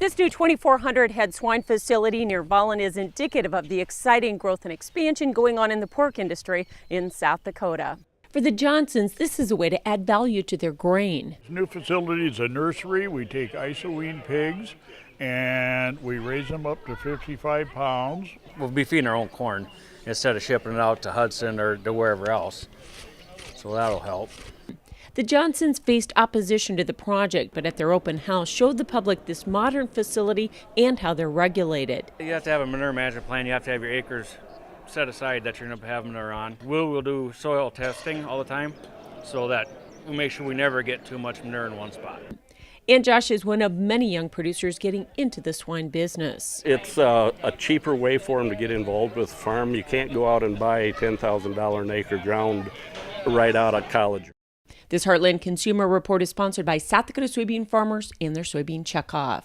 This new 2,400 head swine facility near Volin is indicative of the exciting growth and expansion going on in the pork industry in South Dakota. For the Johnsons, this is a way to add value to their grain. This new facility is a nursery. We take iso-wean pigs and we raise them up to 55 pounds. We'll be feeding our own corn instead of shipping it out to Hudson or to wherever else. So that'll help. The Johnsons faced opposition to the project, but at their open house showed the public this modern facility and how they're regulated. You have to have a manure management plan. You have to have your acres set aside that you're going to have manure on. We'll do soil testing all the time so that we make sure we never get too much manure in one spot. And Josh is one of many young producers getting into the swine business. It's a cheaper way for them to get involved with the farm. You can't go out and buy $10,000 an acre ground right out of college. This Heartland Consumer Report is sponsored by South Dakota soybean farmers and their soybean checkoff.